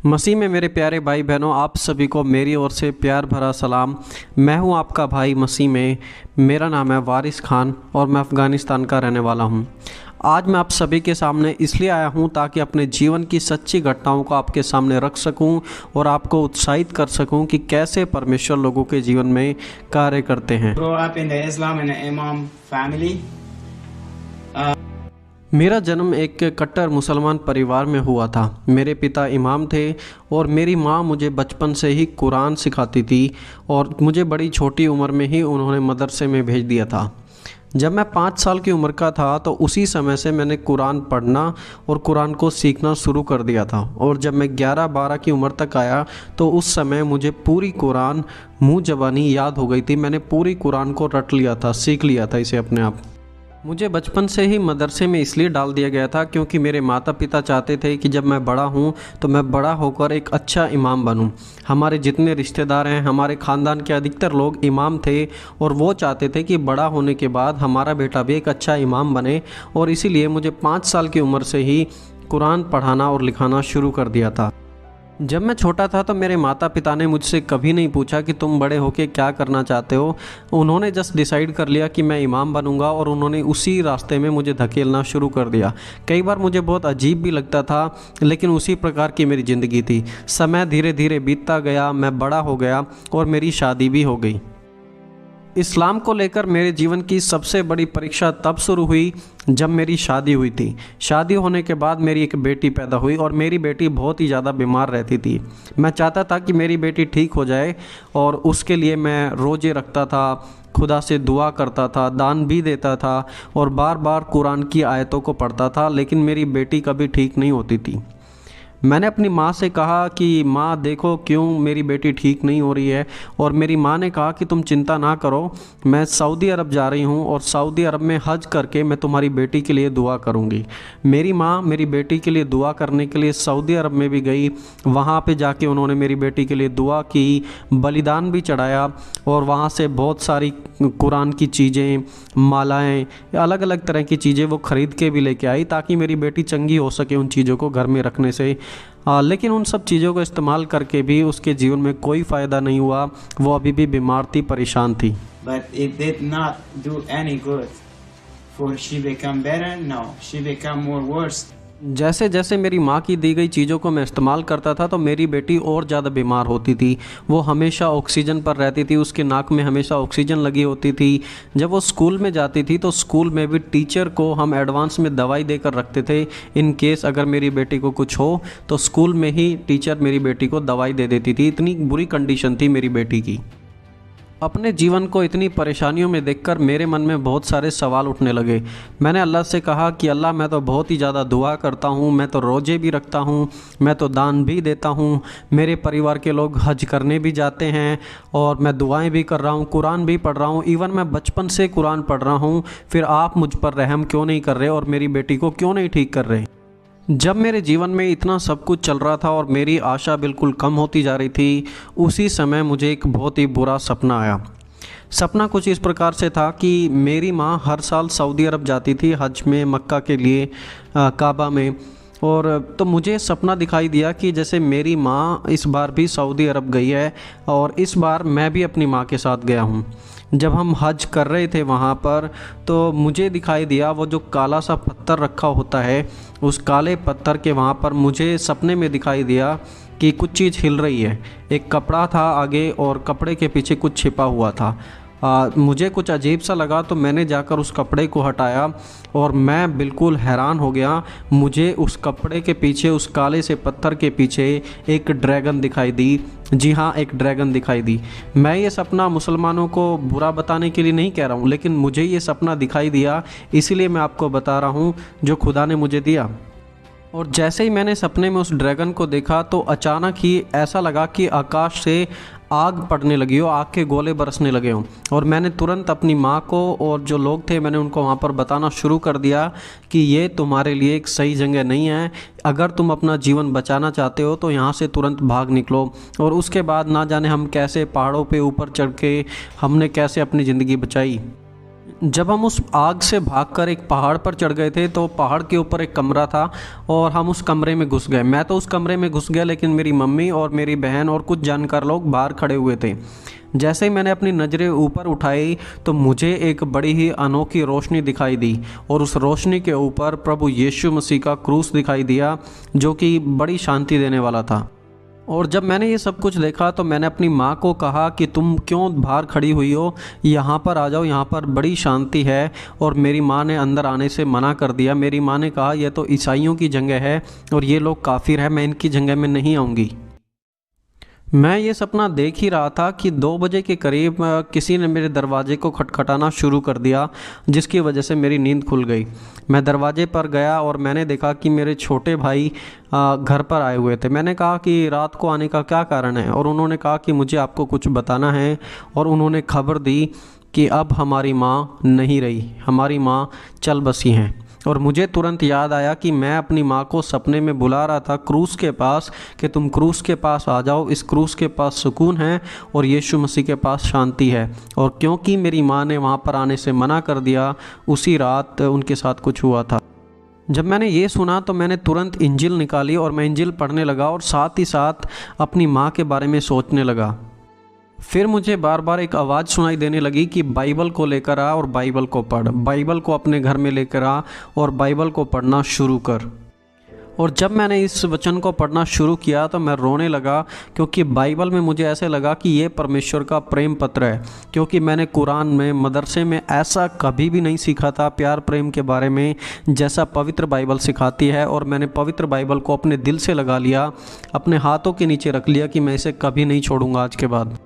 मसीह में मेरे प्यारे भाई बहनों, आप सभी को मेरी ओर से प्यार भरा सलाम। मैं हूं आपका भाई मसीह में। मेरा नाम है वारिस खान और मैं अफ़गानिस्तान का रहने वाला हूं। आज मैं आप सभी के सामने इसलिए आया हूं ताकि अपने जीवन की सच्ची घटनाओं को आपके सामने रख सकूं और आपको उत्साहित कर सकूं कि कैसे परमेश्वर लोगों के जीवन में कार्य करते हैं। Grow up in the Islam and the Imam family. मेरा जन्म एक कट्टर मुसलमान परिवार में हुआ था। मेरे पिता इमाम थे और मेरी माँ मुझे बचपन से ही कुरान सिखाती थी और मुझे बड़ी छोटी उम्र में ही उन्होंने मदरसे में भेज दिया था। जब मैं 5 साल की उम्र का था तो उसी समय से मैंने कुरान पढ़ना और कुरान को सीखना शुरू कर दिया था। और जब मैं 11-12 की उम्र तक आया तो उस समय मुझे पूरी कुरान मुँह ज़बानी याद हो गई थी। मैंने पूरी कुरान को रट लिया था, सीख लिया था इसे अपने आप। मुझे बचपन से ही मदरसे में इसलिए डाल दिया गया था क्योंकि मेरे माता पिता चाहते थे कि जब मैं बड़ा हूँ तो मैं बड़ा होकर एक अच्छा इमाम बनूँ। हमारे जितने रिश्तेदार हैं, हमारे ख़ानदान के अधिकतर लोग इमाम थे और वो चाहते थे कि बड़ा होने के बाद हमारा बेटा भी एक अच्छा इमाम बने। और इसीलिए मुझे 5 साल की उम्र से ही कुरान पढ़ाना और लिखाना शुरू कर दिया था। जब मैं छोटा था तो मेरे माता पिता ने मुझसे कभी नहीं पूछा कि तुम बड़े होके क्या करना चाहते हो। उन्होंने जस्ट डिसाइड कर लिया कि मैं इमाम बनूंगा और उन्होंने उसी रास्ते में मुझे धकेलना शुरू कर दिया। कई बार मुझे बहुत अजीब भी लगता था, लेकिन उसी प्रकार की मेरी ज़िंदगी थी। समय धीरे धीरे बीतता गया, मैं बड़ा हो गया और मेरी शादी भी हो गई। इस्लाम को लेकर मेरे जीवन की सबसे बड़ी परीक्षा तब शुरू हुई जब मेरी शादी हुई थी। शादी होने के बाद मेरी एक बेटी पैदा हुई और मेरी बेटी बहुत ही ज़्यादा बीमार रहती थी। मैं चाहता था कि मेरी बेटी ठीक हो जाए और उसके लिए मैं रोज़े रखता था, खुदा से दुआ करता था, दान भी देता था और बार बार कुरान की आयतों को पढ़ता था, लेकिन मेरी बेटी कभी ठीक नहीं होती थी। मैंने अपनी माँ से कहा कि माँ देखो क्यों मेरी बेटी ठीक नहीं हो रही है। और मेरी माँ ने कहा कि तुम चिंता ना करो, मैं सऊदी अरब जा रही हूँ और सऊदी अरब में हज करके मैं तुम्हारी बेटी के लिए दुआ करूँगी। मेरी माँ मेरी बेटी के लिए दुआ करने के लिए सऊदी अरब में भी गई। वहाँ पे जाके उन्होंने मेरी बेटी के लिए दुआ की, बलिदान भी चढ़ाया और वहाँ से बहुत सारी कुरान की चीज़ें, मालाएँ, अलग अलग तरह की चीज़ें वो ख़रीद के भी लेके आई ताकि मेरी बेटी चंगी हो सके उन चीज़ों को घर में रखने से। लेकिन उन सब चीज़ों को इस्तेमाल करके भी उसके जीवन में कोई फ़ायदा नहीं हुआ। वो अभी भी बीमार थी, परेशान थी। But it did not do any good. For she become better? No, she become more worse. जैसे जैसे मेरी माँ की दी गई चीज़ों को मैं इस्तेमाल करता था तो मेरी बेटी और ज़्यादा बीमार होती थी। वो हमेशा ऑक्सीजन पर रहती थी, उसके नाक में हमेशा ऑक्सीजन लगी होती थी। जब वो स्कूल में जाती थी तो स्कूल में भी टीचर को हम एडवांस में दवाई देकर रखते थे। इन केस अगर मेरी बेटी को कुछ हो तो स्कूल में ही टीचर मेरी बेटी को दवाई दे देती थी। इतनी बुरी कंडीशन थी मेरी बेटी की। अपने जीवन को इतनी परेशानियों में देखकर मेरे मन में बहुत सारे सवाल उठने लगे। मैंने अल्लाह से कहा कि अल्लाह, मैं तो बहुत ही ज़्यादा दुआ करता हूँ, मैं तो रोज़े भी रखता हूँ, मैं तो दान भी देता हूँ, मेरे परिवार के लोग हज करने भी जाते हैं और मैं दुआएं भी कर रहा हूँ, कुरान भी पढ़ रहा हूँ, इवन मैं बचपन से कुरान पढ़ रहा हूँ। फिर आप मुझ पर रहम क्यों नहीं कर रहे और मेरी बेटी को क्यों नहीं ठीक कर रहे? जब मेरे जीवन में इतना सब कुछ चल रहा था और मेरी आशा बिल्कुल कम होती जा रही थी, उसी समय मुझे एक बहुत ही बुरा सपना आया। सपना कुछ इस प्रकार से था कि मेरी माँ हर साल सऊदी अरब जाती थी हज में, मक्का के लिए, काबा में। और तो मुझे सपना दिखाई दिया कि जैसे मेरी माँ इस बार भी सऊदी अरब गई है और इस बार मैं भी अपनी माँ के साथ गया हूँ। जब हम हज कर रहे थे वहाँ पर तो मुझे दिखाई दिया वो जो काला सा पत्थर रखा होता है, उस काले पत्थर के वहाँ पर मुझे सपने में दिखाई दिया कि कुछ चीज़ हिल रही है। एक कपड़ा था आगे और कपड़े के पीछे कुछ छिपा हुआ था। मुझे कुछ अजीब सा लगा तो मैंने जाकर उस कपड़े को हटाया और मैं बिल्कुल हैरान हो गया। मुझे उस कपड़े के पीछे, उस काले से पत्थर के पीछे एक ड्रैगन दिखाई दी। जी हाँ, एक ड्रैगन दिखाई दी। मैं ये सपना मुसलमानों को बुरा बताने के लिए नहीं कह रहा हूँ, लेकिन मुझे ये सपना दिखाई दिया, इसीलिए मैं आपको बता रहा हूँ जो खुदा ने मुझे दिया। और जैसे ही मैंने सपने में उस ड्रैगन को देखा तो अचानक ही ऐसा लगा कि आकाश से आग पड़ने लगी हो, आग के गोले बरसने लगे हों। और मैंने तुरंत अपनी माँ को और जो लोग थे मैंने उनको वहाँ पर बताना शुरू कर दिया कि ये तुम्हारे लिए एक सही जगह नहीं है। अगर तुम अपना जीवन बचाना चाहते हो तो यहाँ से तुरंत भाग निकलो। और उसके बाद ना जाने हम कैसे पहाड़ों पे ऊपर चढ़ के हमने कैसे अपनी ज़िंदगी बचाई। जब हम उस आग से भागकर एक पहाड़ पर चढ़ गए थे तो पहाड़ के ऊपर एक कमरा था और हम उस कमरे में घुस गए। मैं तो उस कमरे में घुस गया, लेकिन मेरी मम्मी और मेरी बहन और कुछ जानकार लोग बाहर खड़े हुए थे। जैसे ही मैंने अपनी नज़रें ऊपर उठाई तो मुझे एक बड़ी ही अनोखी रोशनी दिखाई दी और उस रोशनी के ऊपर प्रभु यीशु मसीह का क्रूस दिखाई दिया, जो कि बड़ी शांति देने वाला था। और जब मैंने ये सब कुछ देखा तो मैंने अपनी माँ को कहा कि तुम क्यों बाहर खड़ी हुई हो, यहाँ पर आ जाओ, यहाँ पर बड़ी शांति है। और मेरी माँ ने अंदर आने से मना कर दिया। मेरी माँ ने कहा यह तो ईसाइयों की जगह है और ये लोग काफिर है, मैं इनकी जगह में नहीं आऊँगी। मैं ये सपना देख ही रहा था कि 2 बजे के करीब किसी ने मेरे दरवाजे को खटखटाना शुरू कर दिया, जिसकी वजह से मेरी नींद खुल गई। मैं दरवाजे पर गया और मैंने देखा कि मेरे छोटे भाई घर पर आए हुए थे। मैंने कहा कि रात को आने का क्या कारण है, और उन्होंने कहा कि मुझे आपको कुछ बताना है। और उन्होंने खबर दी कि अब हमारी माँ नहीं रही, हमारी माँ चल बसी हैं। और मुझे तुरंत याद आया कि मैं अपनी माँ को सपने में बुला रहा था क्रूस के पास, कि तुम क्रूस के पास आ जाओ, इस क्रूस के पास सुकून है और यीशु मसीह के पास शांति है। और क्योंकि मेरी माँ ने वहाँ पर आने से मना कर दिया, उसी रात उनके साथ कुछ हुआ था। जब मैंने ये सुना तो मैंने तुरंत इंजिल निकाली और मैं इंजिल पढ़ने लगा और साथ ही साथ अपनी माँ के बारे में सोचने लगा। फिर मुझे बार बार एक आवाज़ सुनाई देने लगी कि बाइबल को लेकर आ और बाइबल को पढ़, बाइबल को अपने घर में लेकर आ और बाइबल को पढ़ना शुरू कर। और जब मैंने इस वचन को पढ़ना शुरू किया तो मैं रोने लगा, क्योंकि बाइबल में मुझे ऐसे लगा कि ये परमेश्वर का प्रेम पत्र है। क्योंकि मैंने कुरान में, मदरसे में ऐसा कभी भी नहीं सीखा था प्यार प्रेम के बारे में जैसा पवित्र बाइबल सिखाती है। और मैंने पवित्र बाइबल को अपने दिल से लगा लिया, अपने हाथों के नीचे रख लिया कि मैं इसे कभी नहीं छोड़ूंगा आज के बाद।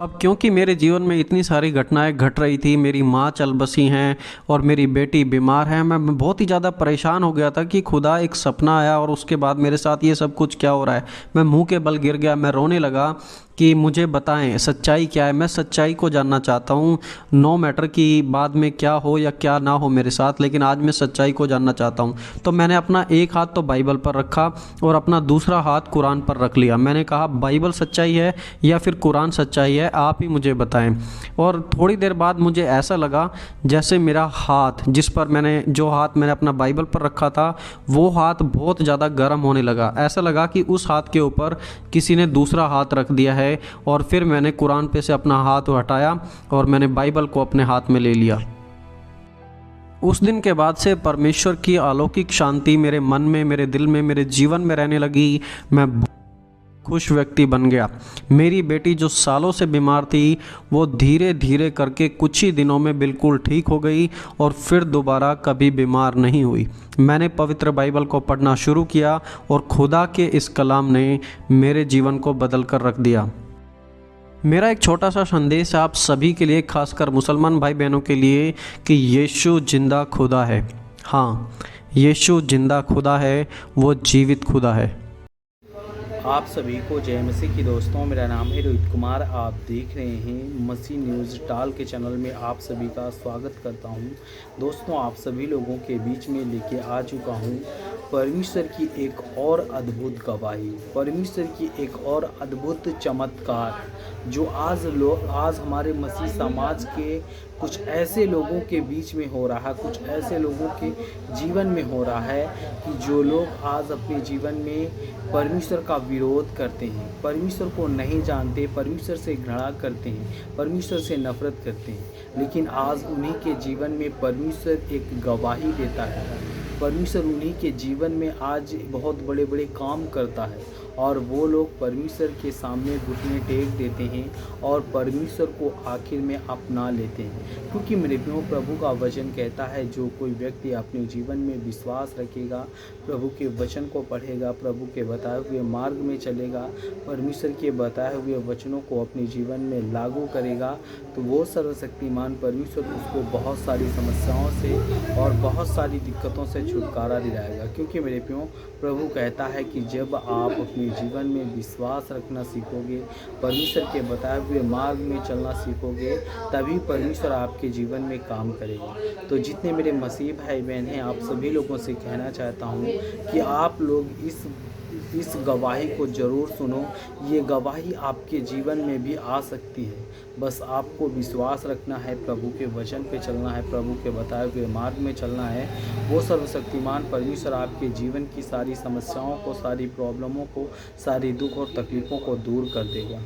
अब क्योंकि मेरे जीवन में इतनी सारी घटनाएं घट रही थी, मेरी माँ चल बसी हैं और मेरी बेटी बीमार है, मैं बहुत ही ज़्यादा परेशान हो गया था कि खुदा एक सपना आया और उसके बाद मेरे साथ ये सब कुछ क्या हो रहा है। मैं मुंह के बल गिर गया, मैं रोने लगा कि मुझे बताएं सच्चाई क्या है। मैं सच्चाई को जानना चाहता हूँ, नो मैटर कि बाद में क्या हो या क्या ना हो मेरे साथ, लेकिन आज मैं सच्चाई को जानना चाहता हूँ। तो मैंने अपना एक हाथ तो बाइबल पर रखा और अपना दूसरा हाथ कुरान पर रख लिया। मैंने कहा बाइबल सच्चाई है या फिर कुरान सच्चाई है, आप ही मुझे बताएं। और थोड़ी देर बाद मुझे ऐसा लगा जैसे मेरा हाथ, जो हाथ मैंने अपना बाइबल पर रखा था, वो हाथ बहुत ज़्यादा गर्म होने लगा। ऐसा लगा कि उस हाथ के ऊपर किसी ने दूसरा हाथ रख दिया है। और फिर मैंने कुरान पे से अपना हाथ हटाया और मैंने बाइबल को अपने हाथ में ले लिया। उस दिन के बाद से परमेश्वर की अलौकिक शांति मेरे मन में, मेरे दिल में, मेरे जीवन में रहने लगी। मैं खुश व्यक्ति बन गया। मेरी बेटी जो सालों से बीमार थी, वो धीरे धीरे करके कुछ ही दिनों में बिल्कुल ठीक हो गई और फिर दोबारा कभी बीमार नहीं हुई। मैंने पवित्र बाइबल को पढ़ना शुरू किया और खुदा के इस कलाम ने मेरे जीवन को बदल कर रख दिया। मेरा एक छोटा सा संदेश आप सभी के लिए, खासकर मुसलमान भाई बहनों के लिए, कि यीशु जिंदा खुदा है। हाँ, यीशु जिंदा खुदा है, वो जीवित खुदा है। आप सभी को जय मसीह की दोस्तों, मेरा नाम है रोहित कुमार। आप देख रहे हैं मसीह न्यूज़ टाल के चैनल में आप सभी का स्वागत करता हूं। दोस्तों, आप सभी लोगों के बीच में लेके आ चुका हूं परमेश्वर की एक और अद्भुत गवाही, परमेश्वर की एक और अद्भुत चमत्कार, जो आज हमारे मसीह समाज के कुछ ऐसे लोगों के बीच में हो रहा है, कुछ ऐसे लोगों के जीवन में हो रहा है कि जो लोग आज अपने जीवन में परमेश्वर का विरोध करते हैं, परमेश्वर को नहीं जानते, परमेश्वर से घृणा करते हैं, परमेश्वर से नफरत करते हैं, लेकिन आज उन्हीं के जीवन में परमेश्वर एक गवाही देता है। परमेश्वर उन्हीं के जीवन में आज बहुत बड़े बड़े काम करता है और वो लोग परमेश्वर के सामने घुटने टेक देते हैं और परमेश्वर को आखिर में अपना लेते हैं। क्योंकि मेरे प्रियो, प्रभु का वचन कहता है, जो कोई व्यक्ति अपने जीवन में विश्वास रखेगा, प्रभु के वचन को पढ़ेगा, प्रभु के बताए हुए मार्ग में चलेगा, परमेश्वर के बताए हुए वचनों को अपने जीवन में लागू करेगा, तो वो सर्वशक्तिमान परमेश्वर उसको बहुत सारी समस्याओं से और बहुत सारी दिक्कतों से छुटकारा दिलाएगा। क्योंकि मेरे प्रियो, प्रभु कहता है कि जब आप अपने जीवन में विश्वास रखना सीखोगे, परमेश्वर के बताए हुए मार्ग में चलना सीखोगे, तभी परमेश्वर आपके जीवन में काम करेगा। तो जितने मेरे मसीह भाई बहन हैं, आप सभी लोगों से कहना चाहता हूँ कि आप लोग इस इस गवाही को ज़रूर सुनो। ये गवाही आपके जीवन में भी आ सकती है। बस आपको विश्वास रखना है, प्रभु के वचन पे चलना है, प्रभु के बताए हुए मार्ग में चलना है। वो सर्वशक्तिमान परमेश्वर आपके जीवन की सारी समस्याओं को, सारी प्रॉब्लमों को, सारी दुख और तकलीफ़ों को दूर कर देगा।